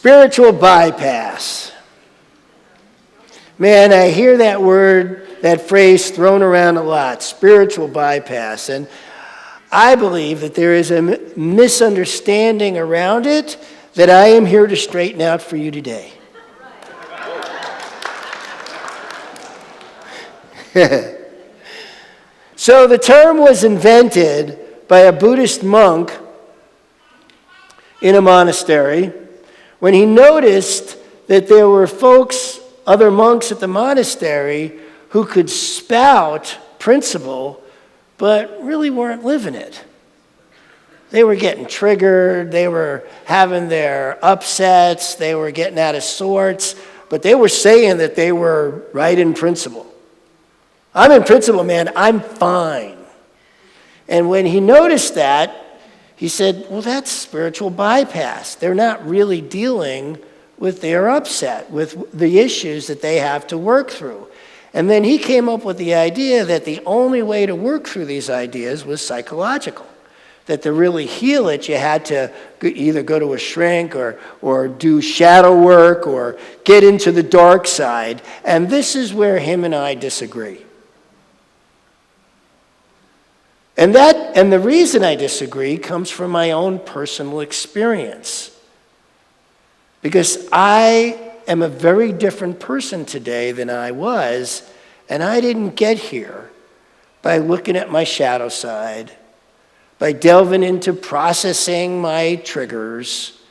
Spiritual bypass. Man, I hear that word, that phrase thrown around a lot, spiritual bypass. And I believe that there is a misunderstanding around it that I am here to straighten out for you today. So the term was invented by a Buddhist monk in a monastery when he noticed that there were other monks at the monastery who could spout principle but really weren't living it. They were getting triggered, they were having their upsets, they were getting out of sorts, but they were saying that they were right in principle. I'm in principle, man, I'm fine. And when he noticed that, he said, well, that's spiritual bypass. They're not really dealing with their upset, with the issues that they have to work through. And then he came up with the idea that the only way to work through these ideas was psychological. That to really heal it, you had to either go to a shrink or do shadow work or get into the dark side. And this is where him and I disagree. And the reason I disagree comes from my own personal experience. Because I am a very different person today than I was, and I didn't get here by looking at my shadow side, by delving into processing my triggers,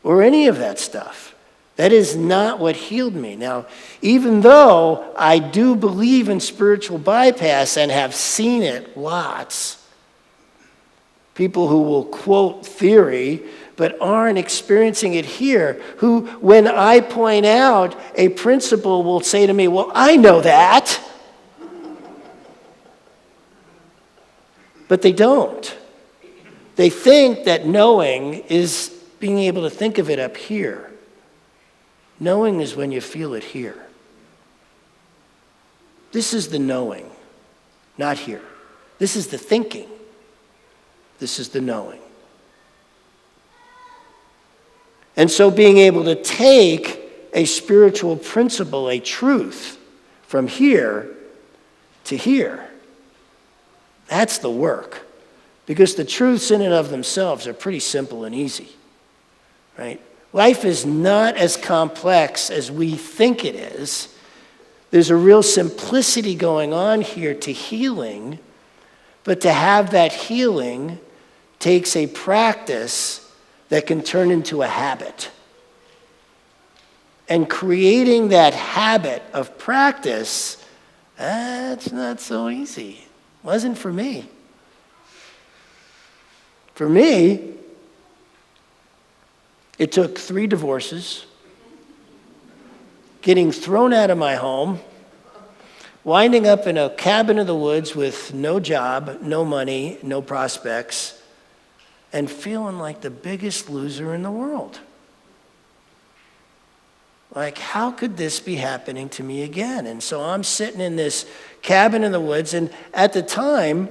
or any of that stuff. That is not what healed me. Now, even though I do believe in spiritual bypass and have seen it lots, people who will quote theory but aren't experiencing it here, who, when I point out a principle, will say to me, well, I know that. But they don't. They think that knowing is being able to think of it up here. Knowing is when you feel it here. This is the knowing, not here. This is the thinking. This is the knowing. And so being able to take a spiritual principle, a truth, from here to here, that's the work. Because the truths in and of themselves are pretty simple and easy, right? Life is not as complex as we think it is. There's a real simplicity going on here to healing, but to have that healing takes a practice that can turn into a habit. And creating that habit of practice, that's not so easy. Wasn't for me. For me, it took 3 divorces, getting thrown out of my home, winding up in a cabin in the woods with no job, no money, no prospects, and feeling like the biggest loser in the world. Like, how could this be happening to me again? And so I'm sitting in this cabin in the woods, and at the time,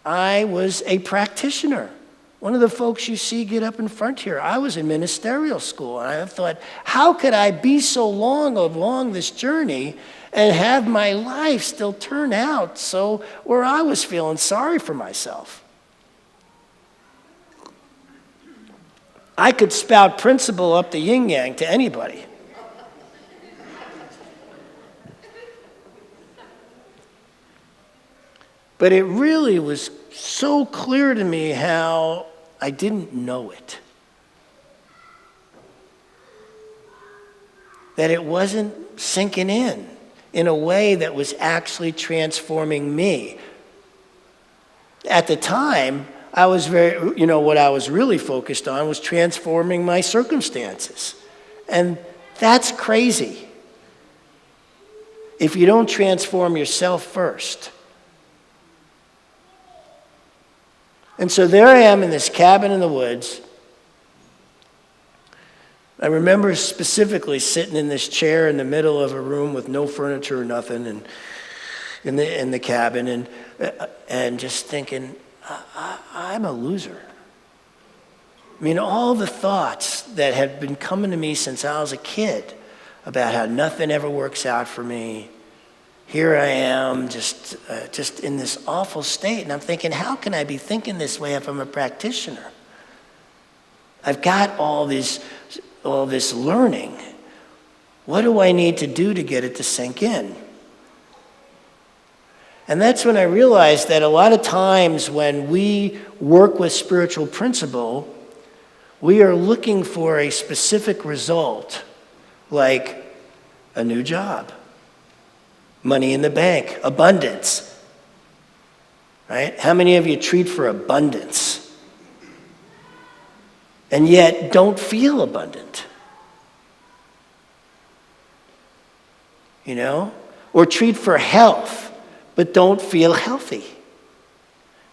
I was a practitioner. One of the folks you see get up in front here, I was in ministerial school, and I thought, how could I be so long along this journey and have my life still turn out so where I was feeling sorry for myself? I could spout principle up the yin-yang to anybody. But it really was so clear to me how I didn't know it. That it wasn't sinking in a way that was actually transforming me. At the time, I was what I was really focused on was transforming my circumstances. And that's crazy. If you don't transform yourself first. And so there I am in this cabin in the woods. I remember specifically sitting in this chair in the middle of a room with no furniture or nothing, and in the cabin, and just thinking, I'm a loser. all the thoughts that had been coming to me since I was a kid about how nothing ever works out for me. Here I am, just in this awful state. And I'm thinking, how can I be thinking this way if I'm a practitioner? I've got all this learning. What do I need to do to get it to sink in? And that's when I realized that a lot of times when we work with spiritual principle, we are looking for a specific result, like a new job, money in the bank, abundance, right? How many of you treat for abundance and yet don't feel abundant? Or treat for health, but don't feel healthy.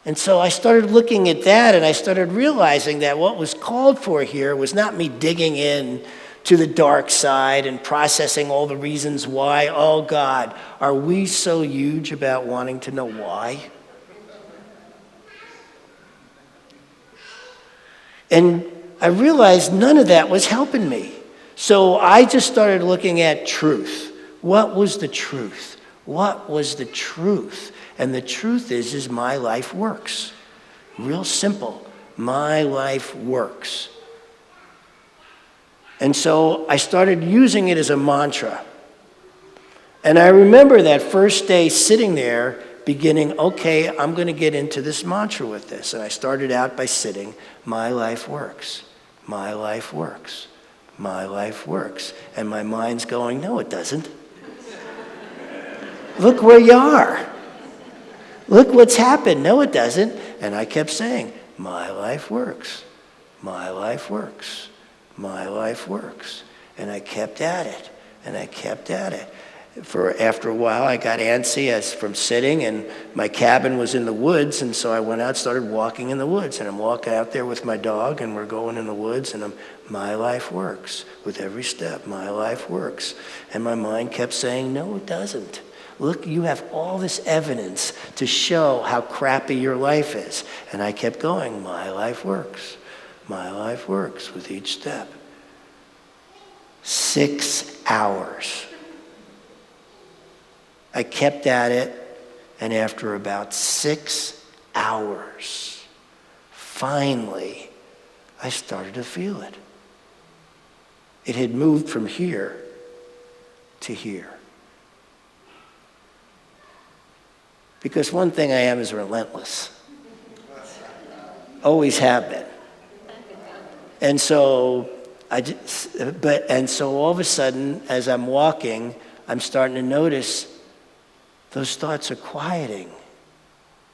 And so I started looking at that, and I started realizing that what was called for here was not me digging in to the dark side and processing all the reasons why. Oh God, are we so huge about wanting to know why? And I realized none of that was helping me. So I just started looking at truth. What was the truth? What was the truth? And the truth is my life works. Real simple. My life works. And so I started using it as a mantra. And I remember that first day sitting there beginning, okay, I'm going to get into this mantra with this. And I started out by sitting, my life works. My life works. My life works. And my mind's going, no, it doesn't. Look where you are. Look what's happened. No, it doesn't. And I kept saying, my life works. My life works. My life works. And I kept at it. And I kept at it. After a while, I got antsy as from sitting, and my cabin was in the woods, and so I went out, started walking in the woods, and I'm walking out there with my dog, and we're going in the woods, and my life works. With every step, my life works. And my mind kept saying, no, it doesn't. Look, you have all this evidence to show how crappy your life is. And I kept going, my life works. My life works with each step. 6 hours. I kept at it, and after about 6 hours, finally, I started to feel it. It had moved from here to here. Because one thing I am is relentless. Always have been. And so all of a sudden, as I'm walking, I'm starting to notice those thoughts are quieting.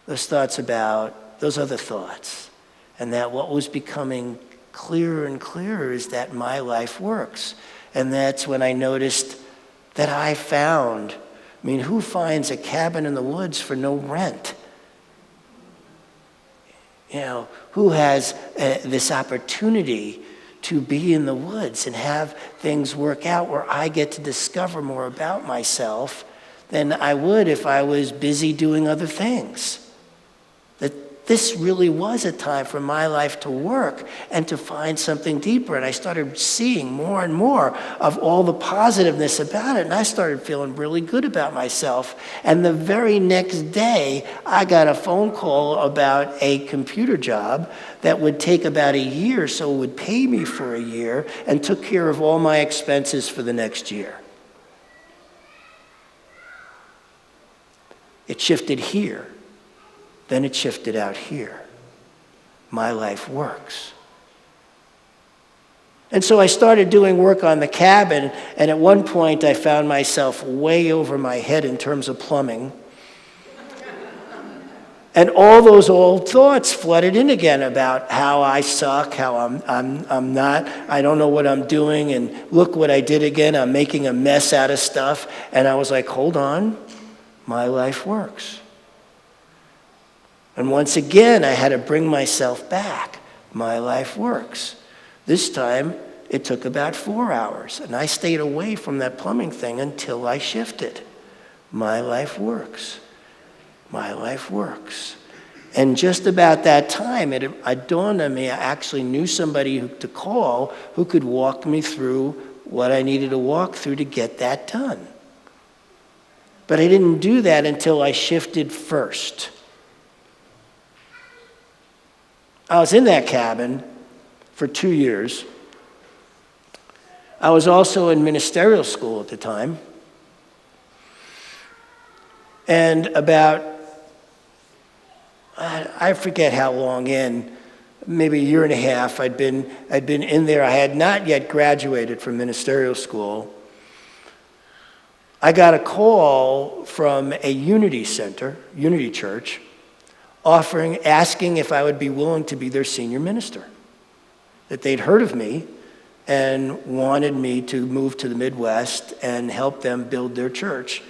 Those thoughts about those other thoughts. And that what was becoming clearer and clearer is that my life works. And that's when I noticed that I found, who finds a cabin in the woods for no rent? Who has this opportunity to be in the woods and have things work out where I get to discover more about myself than I would if I was busy doing other things? That this really was a time for my life to work and to find something deeper. And I started seeing more and more of all the positiveness about it. And I started feeling really good about myself. And the very next day, I got a phone call about a computer job that would take about a year, so it would pay me for a year and took care of all my expenses for the next year. It shifted here. Then it shifted out here. My life works. And so I started doing work on the cabin, and at one point I found myself way over my head in terms of plumbing. And all those old thoughts flooded in again about how I suck, how I'm not, I don't know what I'm doing, and look what I did again, I'm making a mess out of stuff. And I was like, hold on, my life works. And once again, I had to bring myself back. My life works. This time, it took about 4 hours, and I stayed away from that plumbing thing until I shifted. My life works. My life works. And just about that time, it dawned on me I actually knew somebody to call who could walk me through what I needed to walk through to get that done. But I didn't do that until I shifted first. I was in that cabin for 2 years. I was also in ministerial school at the time. And about, I forget how long in, maybe a year and a half, I'd been in there. I had not yet graduated from ministerial school. I got a call from a Unity Church, asking if I would be willing to be their senior minister. That they'd heard of me and wanted me to move to the Midwest and help them build their church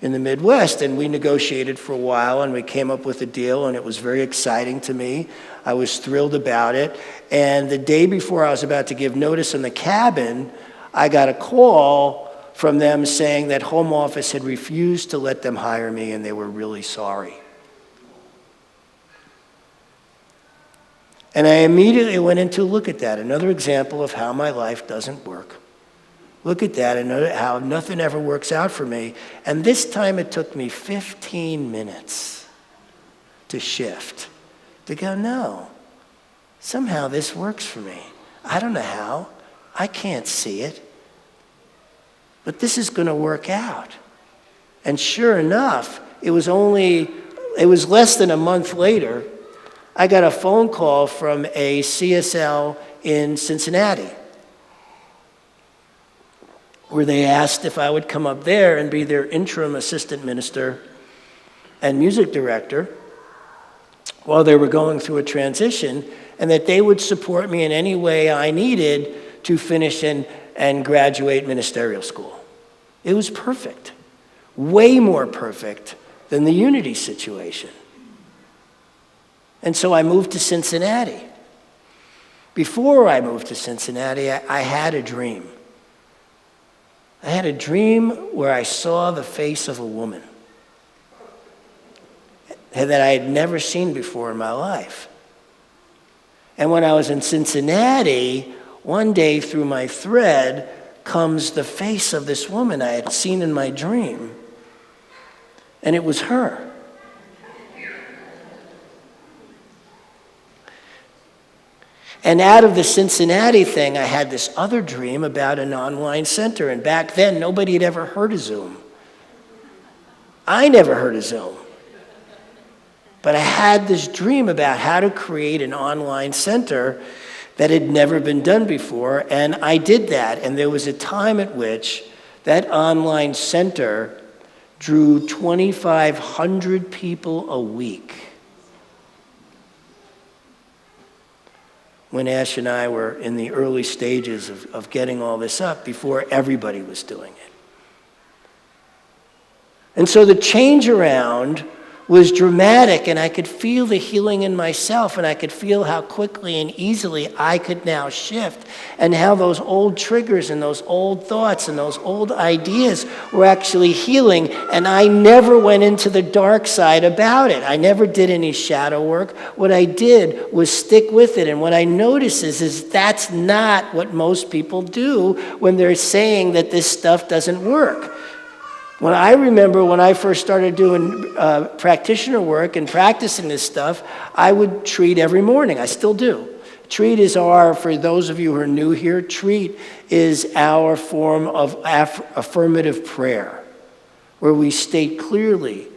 in the Midwest. And we negotiated for a while, and we came up with a deal, and it was very exciting to me. I was thrilled about it. And the day before I was about to give notice in the cabin, I got a call from them saying that Home Office had refused to let them hire me, and they were really sorry. And I immediately went in to look at that, another example of how my life doesn't work. Look at that and how nothing ever works out for me. And this time it took me 15 minutes to shift, to go, no, somehow this works for me. I don't know how. I can't see it. But this is going to work out. And sure enough, it was less than a month later, I got a phone call from a CSL in Cincinnati, where they asked if I would come up there and be their interim assistant minister and music director while they were going through a transition, and that they would support me in any way I needed to finish and graduate ministerial school. It was perfect, way more perfect than the Unity situation. And so I moved to Cincinnati. Before I moved to Cincinnati, I had a dream. I had a dream where I saw the face of a woman that I had never seen before in my life. And when I was in Cincinnati, one day through my thread comes the face of this woman I had seen in my dream. And it was her. And out of the Cincinnati thing, I had this other dream about an online center. And back then, nobody had ever heard of Zoom. I never heard of Zoom. But I had this dream about how to create an online center that had never been done before. And I did that. And there was a time at which that online center drew 2,500 people a week. When Ash and I were in the early stages of getting all this up before everybody was doing it. And so the change around was dramatic, and I could feel the healing in myself, and I could feel how quickly and easily I could now shift, and how those old triggers and those old thoughts and those old ideas were actually healing, and I never went into the dark side about it. I never did any shadow work. What I did was stick with it, and what I notice is that's not what most people do when they're saying that this stuff doesn't work. When I remember when I first started doing practitioner work and practicing this stuff, I would treat every morning. I still do. Treat is for those of you who are new here, treat is our form of affirmative prayer, where we state clearly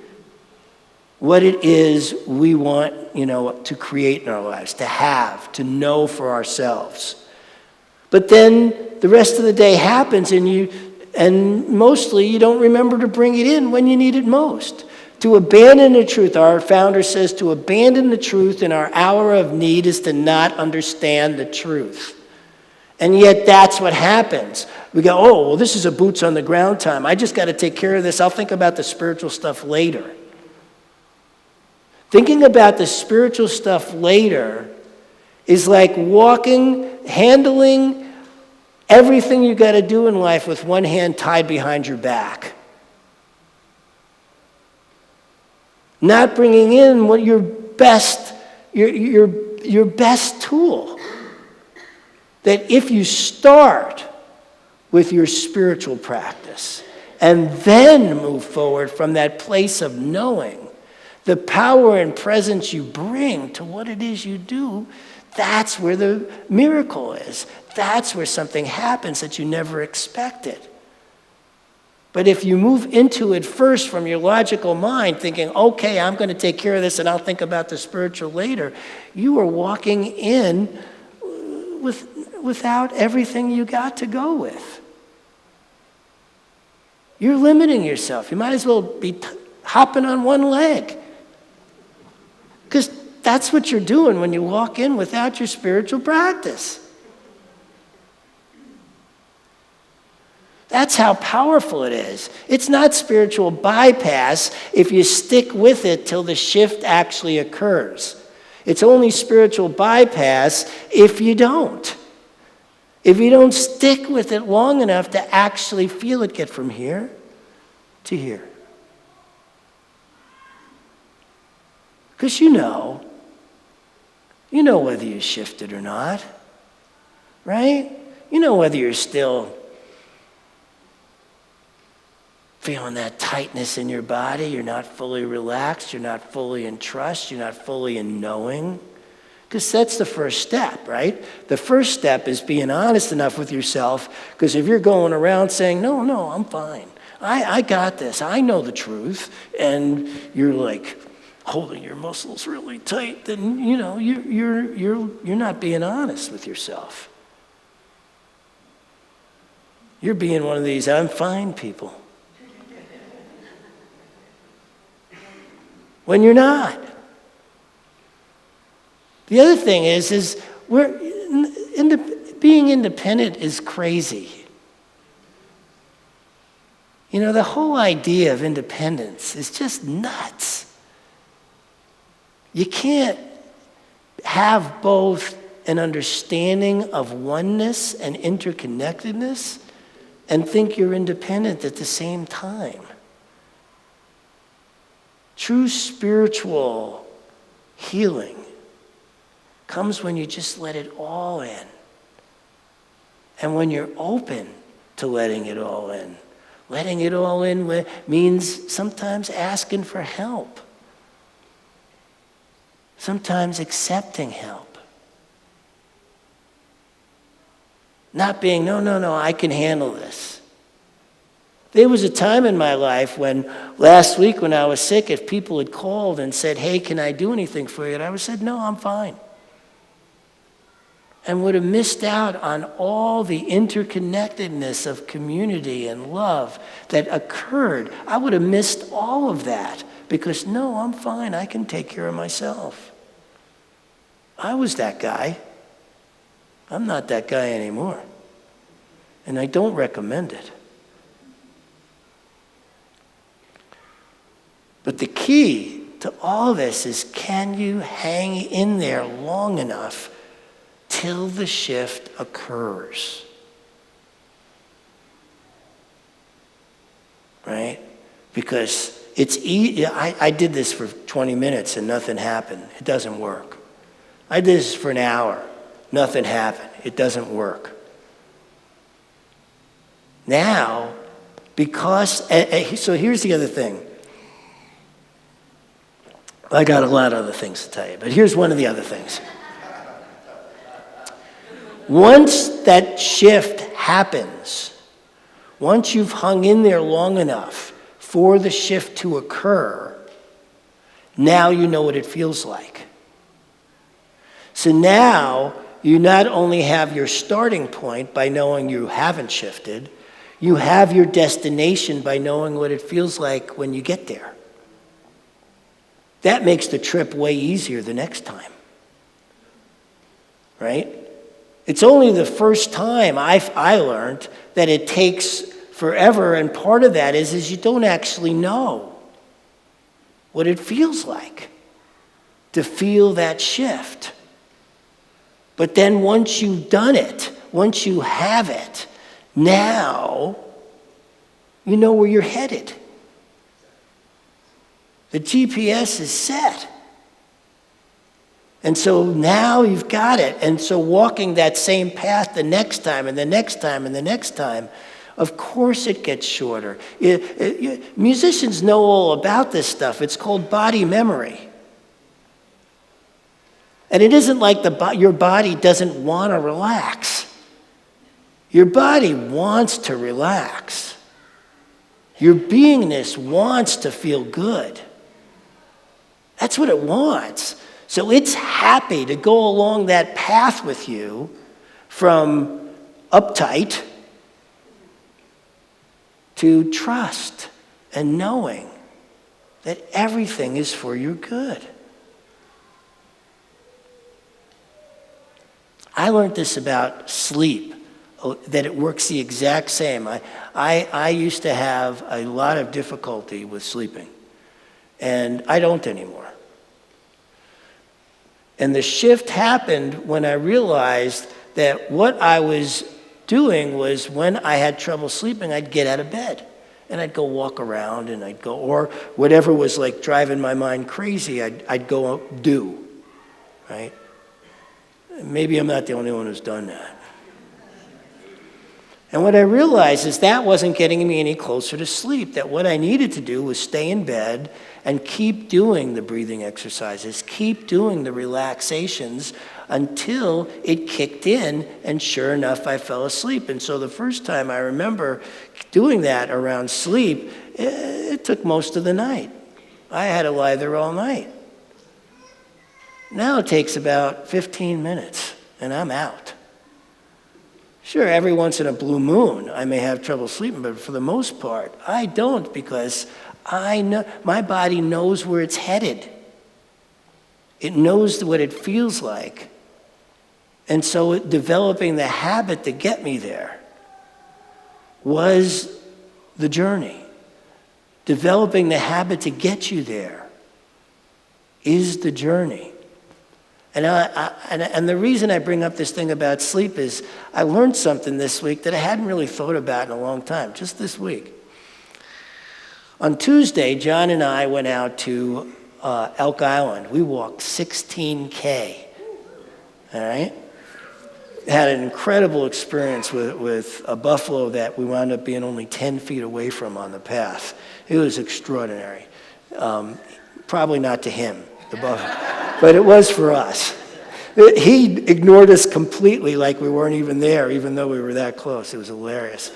what it is we want, to create in our lives, to have, to know for ourselves. But then the rest of the day happens, and mostly you don't remember to bring it in when you need it most. To abandon the truth, our founder says, to abandon the truth in our hour of need is to not understand the truth. And yet that's what happens. We go, oh, well, this is a boots on the ground time. I just got to take care of this. I'll think about the spiritual stuff later. Thinking about the spiritual stuff later is like handling everything you got to do in life with one hand tied behind your back. Not bringing in what you're best tool. That if you start with your spiritual practice and then move forward from that place of knowing, the power and presence you bring to what it is you do, that's where the miracle is. That's where something happens that you never expected. But if you move into it first from your logical mind, thinking, okay, I'm going to take care of this and I'll think about the spiritual later, you are walking in without everything you got to go with. You're limiting yourself. You might as well be hopping on one leg. Because that's what you're doing when you walk in without your spiritual practice. That's how powerful it is. It's not spiritual bypass if you stick with it till the shift actually occurs. It's only spiritual bypass if you don't. If you don't stick with it long enough to actually feel it get from here to here. Because you know whether you shifted or not, right? You know whether you're still feeling that tightness in your body, you're not fully relaxed, you're not fully in trust, you're not fully in knowing. Because that's the first step, right? The first step is being honest enough with yourself, because if you're going around saying, no, I'm fine. I got this. I know the truth. And you're like holding your muscles really tight, then, you're not being honest with yourself. You're being one of these I'm fine people. When you're not. The other thing is being independent is crazy. The whole idea of independence is just nuts. You can't have both an understanding of oneness and interconnectedness and think you're independent at the same time. True spiritual healing comes when you just let it all in. And when you're open to letting it all in. Letting it all in means sometimes asking for help. Sometimes accepting help. Not being, no, I can handle this. There was a time in my life when last week when I was sick, if people had called and said, hey, can I do anything for you? And I would have said, no, I'm fine. And would have missed out on all the interconnectedness of community and love that occurred. I would have missed all of that because, no, I'm fine. I can take care of myself. I was that guy. I'm not that guy anymore. And I don't recommend it. But the key to all this is, can you hang in there long enough till the shift occurs? Right? Because it's easy. I did this for 20 minutes and nothing happened. It doesn't work. I did this for an hour. Nothing happened. It doesn't work. Now, so here's the other thing. I got a lot of other things to tell you, but here's one of the other things. Once that shift happens, once you've hung in there long enough for the shift to occur, now you know what it feels like. So now you not only have your starting point by knowing you haven't shifted, you have your destination by knowing what it feels like when you get there. That makes the trip way easier the next time. Right? It's only the first time I learned that it takes forever, and part of that is you don't actually know what it feels like to feel that shift. But then once you've done it, once you have it, now you know where you're headed. The GPS is set. And so now you've got it. And so walking that same path the next time and the next time and the next time, of course it gets shorter. Musicians know all about this stuff. It's called body memory. And it isn't like your body doesn't want to relax. Your body wants to relax. Your beingness wants to feel good. That's what it wants. So it's happy to go along that path with you from uptight to trust and knowing that everything is for your good. I learned this about sleep, that it works the exact same. I used to have a lot of difficulty with sleeping, and I don't anymore. And the shift happened when I realized that what I was doing was when I had trouble sleeping, I'd get out of bed and I'd go walk around and I'd go, or whatever was like driving my mind crazy, I'd go do, right? Maybe I'm not the only one who's done that. And what I realized is that wasn't getting me any closer to sleep, that what I needed to do was stay in bed and keep doing the breathing exercises, keep doing the relaxations until it kicked in, and sure enough, I fell asleep. And so the first time I remember doing that around sleep, it took most of the night. I had to lie there all night. Now it takes about 15 minutes, and I'm out. Sure, every once in a blue moon, I may have trouble sleeping, but for the most part, I don't, because I know my body knows where it's headed. It knows what it feels like. And so developing the habit to get me there was the journey. Developing the habit to get you there is the journey. And the reason I bring up this thing about sleep is I learned something this week that I hadn't really thought about in a long time, just this week. On Tuesday, John and I went out to Elk Island. We walked 16K, all right? Had an incredible experience with a buffalo that we wound up being only 10 feet away from on the path. It was extraordinary. Probably not to him, the buffalo. But it was for us. He ignored us completely like we weren't even there, even though we were that close. It was hilarious.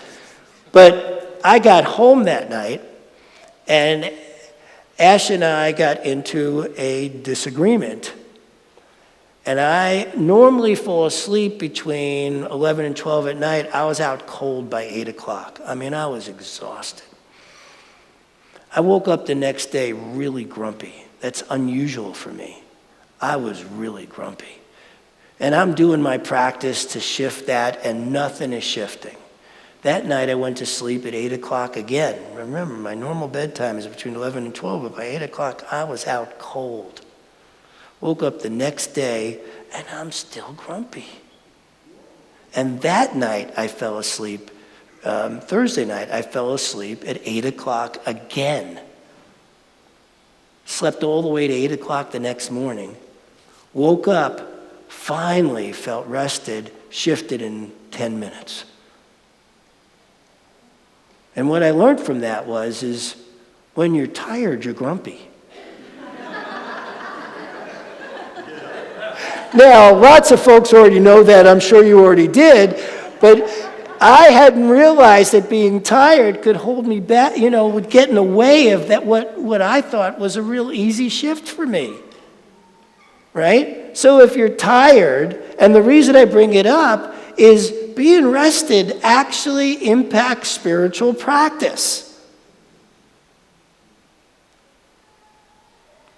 But I got home that night, and Ash and I got into a disagreement. And I normally fall asleep between 11 and 12 at night. I was out cold by 8 o'clock. I mean, I was exhausted. I woke up the next day really grumpy. That's unusual for me. I was really grumpy. And I'm doing my practice to shift that, and nothing is shifting. That night I went to sleep at 8 o'clock again. Remember, my normal bedtime is between 11 and 12, but by 8 o'clock I was out cold. Woke up the next day, and I'm still grumpy. And that night I fell asleep, Thursday night I fell asleep at 8 o'clock again. Slept all the way to 8 o'clock the next morning. Woke up, finally felt rested, shifted in 10 minutes. And what I learned from that is when you're tired, you're grumpy. Now, lots of folks already know that. I'm sure you already did. But I hadn't realized that being tired could hold me back, would get in the way of that what I thought was a real easy shift for me. Right? So if you're tired, and the reason I bring it up is being rested actually impacts spiritual practice.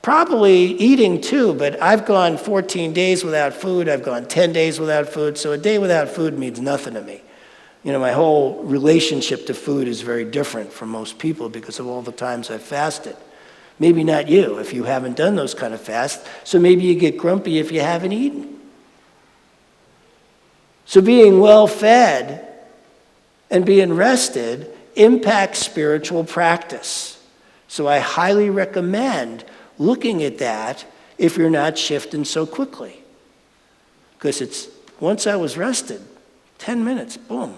Probably eating too, but I've gone 14 days without food. I've gone 10 days without food. So a day without food means nothing to me. My whole relationship to food is very different from most people because of all the times I've fasted. Maybe not you if you haven't done those kind of fasts. So maybe you get grumpy if you haven't eaten. So being well fed and being rested impacts spiritual practice. So I highly recommend looking at that if you're not shifting so quickly. Because once I was rested, 10 minutes, boom.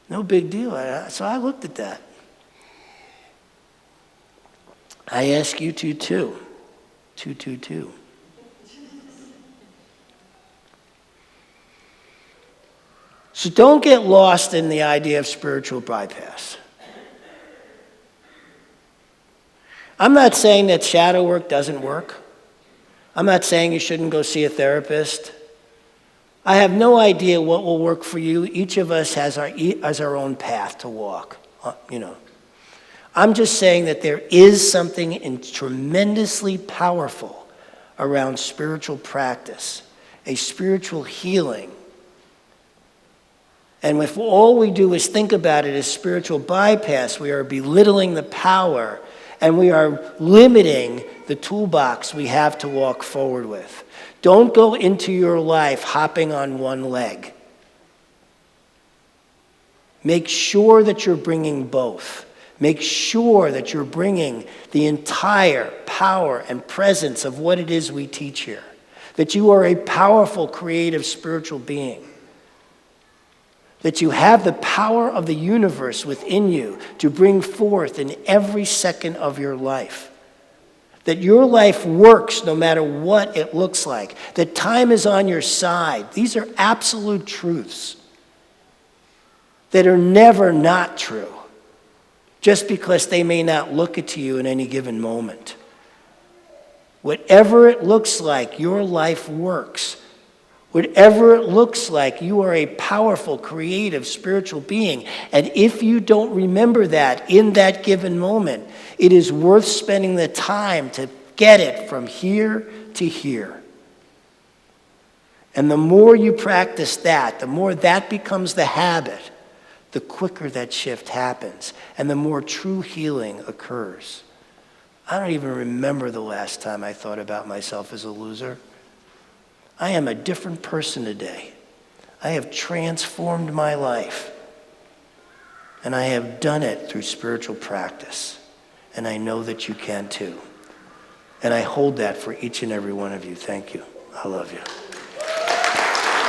No big deal. So I looked at that. I ask you to too. 222. So don't get lost in the idea of spiritual bypass. I'm not saying that shadow work doesn't work. I'm not saying you shouldn't go see a therapist. I have no idea what will work for you. Each of us has our own path to walk, I'm just saying that there is something tremendously powerful around spiritual practice, a spiritual healing. And if all we do is think about it as spiritual bypass, we are belittling the power and we are limiting the toolbox we have to walk forward with. Don't go into your life hopping on one leg. Make sure that you're bringing both. Make sure that you're bringing the entire power and presence of what it is we teach here. That you are a powerful, creative, spiritual being. That you have the power of the universe within you to bring forth in every second of your life. That your life works no matter what it looks like. That time is on your side. These are absolute truths that are never not true, just because they may not look at you in any given moment. Whatever it looks like, your life works. Whatever it looks like, you are a powerful, creative, spiritual being. And if you don't remember that in that given moment, it is worth spending the time to get it from here to here. And the more you practice that, the more that becomes the habit, the quicker that shift happens, and the more true healing occurs. I don't even remember the last time I thought about myself as a loser. I am a different person today. I have transformed my life. And I have done it through spiritual practice. And I know that you can too. And I hold that for each and every one of you. Thank you. I love you.